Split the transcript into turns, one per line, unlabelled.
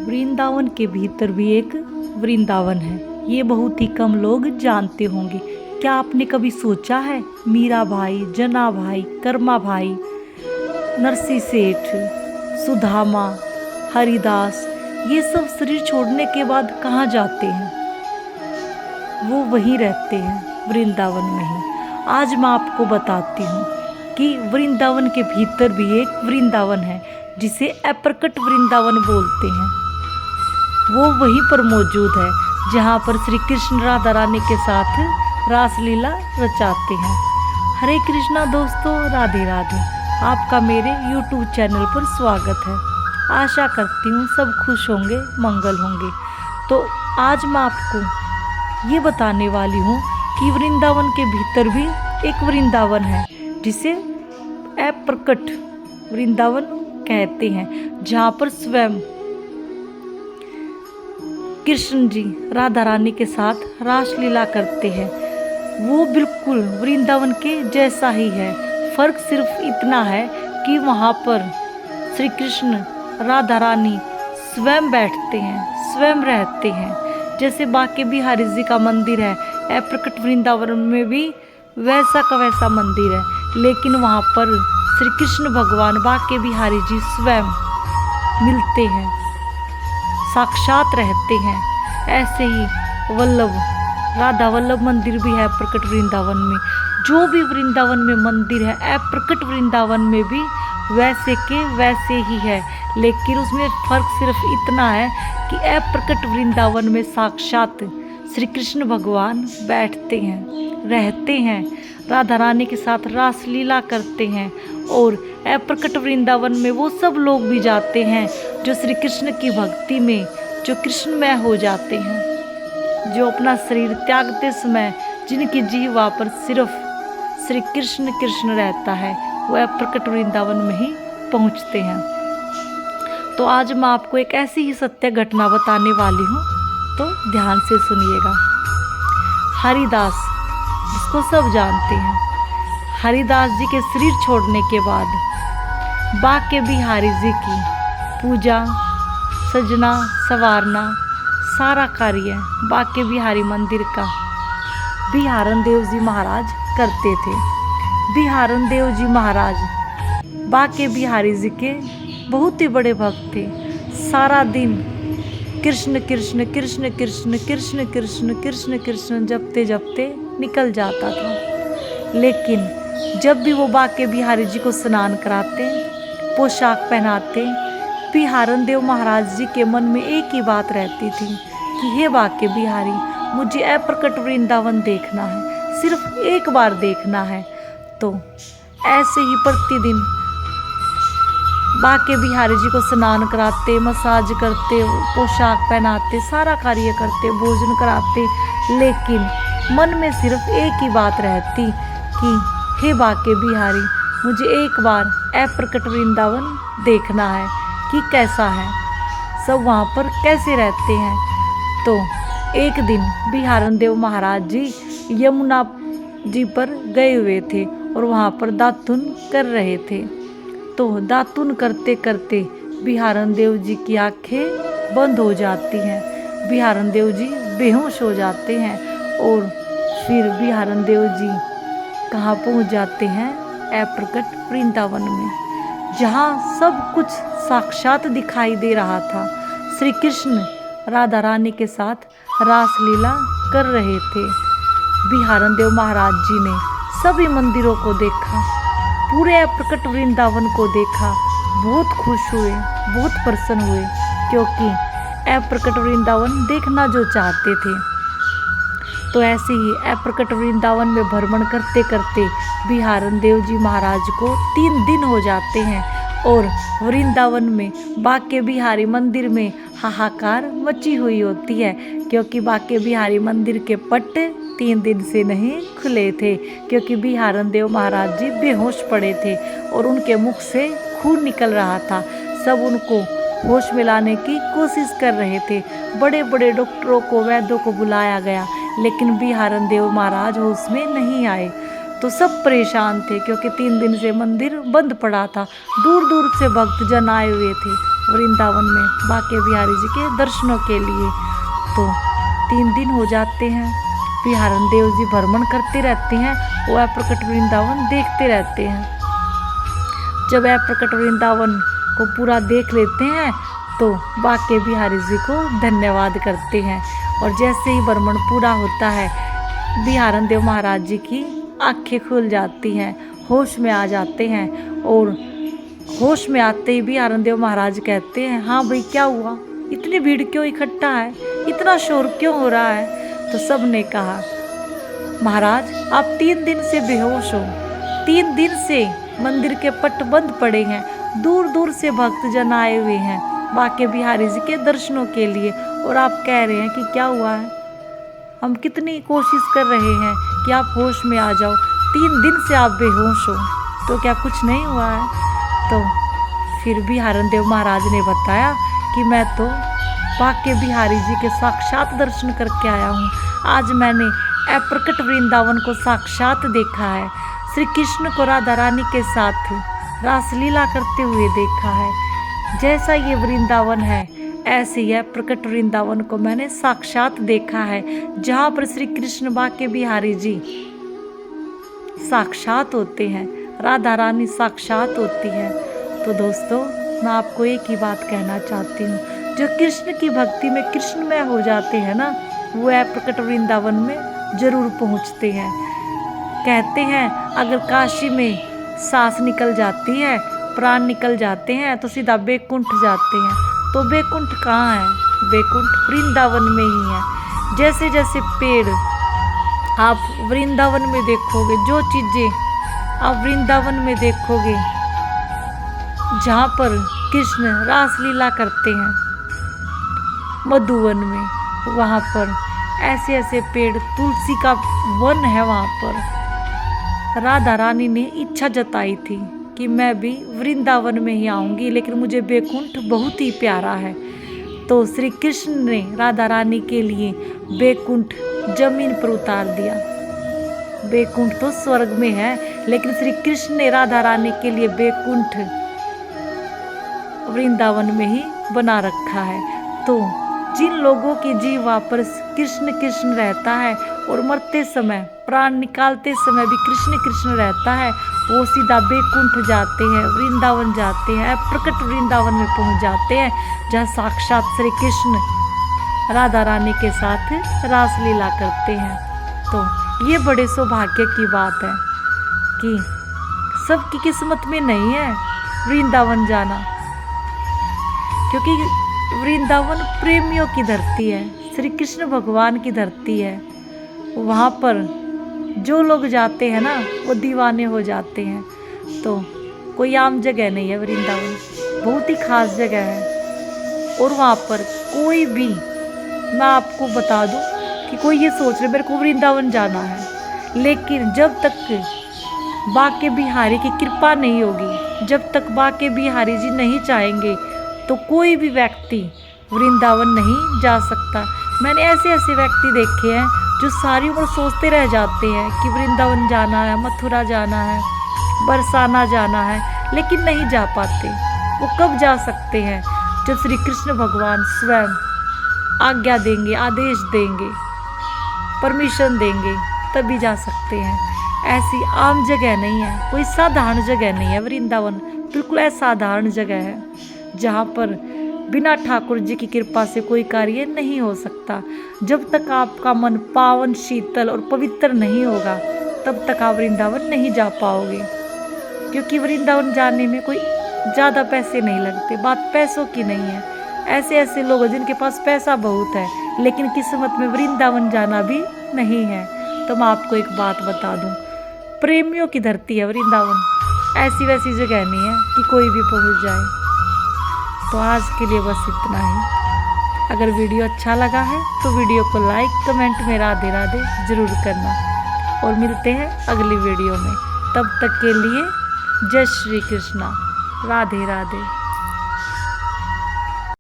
वृंदावन के भीतर भी एक वृंदावन है। ये बहुत ही कम लोग जानते होंगे। क्या आपने कभी सोचा है मीरा भाई, जना भाई, कर्मा भाई, नरसी सेठ, सुदामा, हरिदास ये सब शरीर छोड़ने के बाद कहाँ जाते हैं? वो वहीं रहते हैं, वृंदावन में ही। आज मैं आपको बताती हूँ कि वृंदावन के भीतर भी एक वृंदावन है जिसे अप्रकट वृंदावन बोलते हैं। वो वहीं पर मौजूद है जहाँ पर श्री कृष्ण राधा रानी के साथ रासलीला रचाते हैं। हरे कृष्णा दोस्तों, राधे राधे। आपका मेरे YouTube चैनल पर स्वागत है। आशा करती हूँ सब खुश होंगे, मंगल होंगे। तो आज मैं आपको ये बताने वाली हूँ कि वृंदावन के भीतर भी एक वृंदावन है जिसे अप्रकट वृंदावन कहते हैं, जहाँ पर स्वयं कृष्ण जी राधा रानी के साथ रासलीला करते हैं। वो बिल्कुल वृंदावन के जैसा ही है। फर्क सिर्फ इतना है कि वहाँ पर श्री कृष्ण राधा रानी स्वयं बैठते हैं, स्वयं रहते हैं। जैसे बांके बिहारी जी का मंदिर है, अप्रकट वृंदावन में भी वैसा का वैसा मंदिर है, लेकिन वहाँ पर श्री कृष्ण भगवान बांके बिहारी जी स्वयं मिलते हैं, साक्षात रहते हैं। ऐसे ही वल्लभ राधा वल्लभ मंदिर भी है प्रकट वृंदावन में। जो भी वृंदावन में मंदिर है अप्रकट वृंदावन में भी वैसे के वैसे ही है, लेकिन उसमें फर्क सिर्फ इतना है कि अप्रकट वृंदावन में साक्षात श्री कृष्ण भगवान बैठते हैं, रहते हैं, राधा रानी के साथ रासलीला करते हैं। और अप्रकट वृंदावन में वो सब लोग भी जाते हैं जो श्री कृष्ण की भक्ति में, जो कृष्णमय हो जाते हैं, जो अपना शरीर त्यागते समय जिनकी जीवा पर सिर्फ श्री कृष्ण कृष्ण रहता है, वह प्रकट वृंदावन में ही पहुंचते हैं। तो आज मैं आपको एक ऐसी ही सत्य घटना बताने वाली हूँ, तो ध्यान से सुनिएगा। हरिदास, जिसको सब जानते हैं, हरिदास जी के शरीर छोड़ने के बाद बांके बिहारी जी की पूजा, सजना, संवारना सारा कार्य बांके बिहारी मंदिर का बिहारन देव जी महाराज करते थे। बिहारन देव जी महाराज बांके बिहारी जी के बहुत ही बड़े भक्त थे। सारा दिन कृष्ण कृष्ण कृष्ण कृष्ण कृष्ण कृष्ण कृष्ण कृष्ण जपते जपते निकल जाता था। लेकिन जब भी वो बांके बिहारी जी को स्नान कराते, पोशाक पहनाते, बिहारन देव महाराज जी के मन में एक ही बात रहती थी कि हे बांके बिहारी, मुझे अप्रकट वृंदावन देखना है, सिर्फ एक बार देखना है। तो ऐसे ही प्रतिदिन बांके बिहारी जी को स्नान कराते, मसाज करते, पोशाक पहनाते, सारा कार्य करते, भोजन कराते, लेकिन मन में सिर्फ एक ही बात रहती कि हे बांके बिहारी, मुझे एक बार अप्रकट वृंदावन देखना है कि कैसा है, सब वहाँ पर कैसे रहते हैं। तो एक दिन बिहारन देव महाराज जी यमुना जी पर गए हुए थे और वहाँ पर दातुन कर रहे थे। तो दातुन करते करते बिहारन देव जी की आंखें बंद हो जाती हैं, बिहारन देव जी बेहोश हो जाते हैं और फिर बिहारन देव जी कहाँ पहुँच जाते हैं? अप्रकट वृंदावन में, जहाँ सब कुछ साक्षात दिखाई दे रहा था। श्री कृष्ण राधा रानी के साथ रासलीला कर रहे थे। बिहारन देव महाराज जी ने सभी मंदिरों को देखा, पूरे अप्रकट वृंदावन को देखा, बहुत खुश हुए, बहुत प्रसन्न हुए, क्योंकि अप्रकट वृंदावन देखना जो चाहते थे। तो ऐसे ही अप्रकट वृंदावन में भ्रमण करते करते बिहारन देव जी महाराज को 3 दिन हो जाते हैं और वृंदावन में बांके बिहारी मंदिर में हाहाकार मची हुई होती है, क्योंकि बांके बिहारी मंदिर के पट 3 दिन से नहीं खुले थे, क्योंकि बिहारन देव महाराज जी बेहोश पड़े थे और उनके मुख से खून निकल रहा था। सब उनको होश में लाने की कोशिश कर रहे थे। बड़े बड़े डॉक्टरों को, वैद्यों को बुलाया गया, लेकिन बिहारन देव महाराज होश में नहीं आए। तो सब परेशान थे, क्योंकि 3 दिन से मंदिर बंद पड़ा था। दूर दूर से भक्तजन आए हुए थे, वृंदावन में बांके बिहारी जी के दर्शनों के लिए। तो 3 दिन हो जाते हैं, बिहारन देव जी भ्रमण करते रहते हैं, वह प्रकट वृंदावन देखते रहते हैं। जब वह प्रकट वृंदावन को पूरा देख लेते हैं तो बांके बिहारी जी को धन्यवाद करते हैं। और जैसे ही भ्रमण पूरा होता है, बिहारन देव महाराज जी की आंखें खुल जाती हैं, होश में आ जाते हैं। और होश में आते ही बिहारन देव महाराज कहते हैं, हाँ भाई क्या हुआ, इतनी भीड़ क्यों इकट्ठा है, इतना शोर क्यों हो रहा है। तो सब ने कहा, महाराज आप 3 दिन से बेहोश हो, 3 दिन से मंदिर के पट बंद पड़े हैं, दूर दूर से भक्तजन आए हुए हैं बांके बिहारी जी के दर्शनों के लिए, और आप कह रहे हैं कि क्या हुआ है। हम कितनी कोशिश कर रहे हैं कि आप होश में आ जाओ, 3 दिन से आप बेहोश हो, तो क्या कुछ नहीं हुआ है। तो फिर बिहारन देव महाराज ने बताया कि मैं तो बांके बिहारी जी के साक्षात दर्शन करके आया हूँ। आज मैंने अप्रकट वृंदावन को साक्षात देखा है, श्री कृष्ण को राधा रानी के साथ रासलीला करते हुए देखा है। जैसा ये वृंदावन है ऐसे ही प्रकट वृंदावन को मैंने साक्षात देखा है, जहाँ पर श्री कृष्ण बांके बिहारी जी साक्षात होते हैं, राधा रानी साक्षात होती है। तो दोस्तों मैं आपको एक ही बात कहना चाहती हूँ, जो कृष्ण की भक्ति में कृष्णमय हो जाते हैं ना, वो प्रकट वृंदावन में जरूर पहुँचते हैं। कहते हैं अगर काशी में सांस निकल जाती है, प्राण निकल जाते हैं, तो सीधा बैकुंठ जाते हैं। तो बैकुंठ कहाँ है? बैकुंठ वृंदावन में ही है। जैसे जैसे पेड़ आप वृंदावन में देखोगे, जो चीज़ें आप वृंदावन में देखोगे जहाँ पर कृष्ण रासलीला करते हैं मधुवन में, वहाँ पर ऐसे ऐसे पेड़, तुलसी का वन है वहाँ पर। राधा रानी ने इच्छा जताई थी कि मैं भी वृंदावन में ही आऊँगी, लेकिन मुझे बैकुंठ बहुत ही प्यारा है। तो श्री कृष्ण ने राधा रानी के लिए बैकुंठ जमीन पर उतार दिया। बैकुंठ तो स्वर्ग में है, लेकिन श्री कृष्ण ने राधा रानी के लिए बैकुंठ वृंदावन में ही बना रखा है। तो जिन लोगों की जीवा पर कृष्ण कृष्ण रहता है और मरते समय, प्राण निकालते समय भी कृष्ण कृष्ण रहता है, वो सीधा बैकुंठ जाते हैं, वृंदावन जाते हैं, प्रकट वृंदावन में पहुंच जाते हैं, जहाँ साक्षात श्री कृष्ण राधा रानी के साथ रासलीला करते हैं। तो ये बड़े सौभाग्य की बात है कि सबकी किस्मत में नहीं है वृंदावन जाना, क्योंकि वृंदावन प्रेमियों की धरती है, श्री कृष्ण भगवान की धरती है। वहाँ पर जो लोग जाते हैं ना, वो दीवाने हो जाते हैं। तो कोई आम जगह नहीं है वृंदावन, बहुत ही खास जगह है। और वहाँ पर कोई भी, मैं आपको बता दूँ कि कोई ये सोच रहे मेरे को वृंदावन जाना है, लेकिन जब तक बांके बिहारी की कृपा नहीं होगी, जब तक बांके बिहारी जी नहीं चाहेंगे, तो कोई भी व्यक्ति वृंदावन नहीं जा सकता। मैंने ऐसे ऐसे व्यक्ति देखे हैं जो सारी उम्र सोचते रह जाते हैं कि वृंदावन जाना है, मथुरा जाना है, बरसाना जाना है, लेकिन नहीं जा पाते। वो कब जा सकते हैं? जब श्री कृष्ण भगवान स्वयं आज्ञा देंगे, आदेश देंगे, परमिशन देंगे, तभी जा सकते हैं। ऐसी आम जगह नहीं है, कोई साधारण जगह नहीं है वृंदावन, बिल्कुल असाधारण जगह है, जहाँ पर बिना ठाकुर जी की कृपा से कोई कार्य नहीं हो सकता। जब तक आपका मन पावन, शीतल और पवित्र नहीं होगा, तब तक आप वृंदावन नहीं जा पाओगे। क्योंकि वृंदावन जाने में कोई ज़्यादा पैसे नहीं लगते, बात पैसों की नहीं है। ऐसे ऐसे लोग हैं जिनके पास पैसा बहुत है, लेकिन किस्मत में वृंदावन जाना भी नहीं है। तो मैं आपको एक बात बता दूं, प्रेमियों की धरती है वृंदावन, ऐसी वैसी जगह नहीं है कि कोई भी पहुंच जाए। तो आज के लिए बस इतना ही। अगर वीडियो अच्छा लगा है तो वीडियो को लाइक, कमेंट में राधे राधे जरूर करना, और मिलते हैं अगली वीडियो में। तब तक के लिए जय श्री कृष्णा, राधे राधे।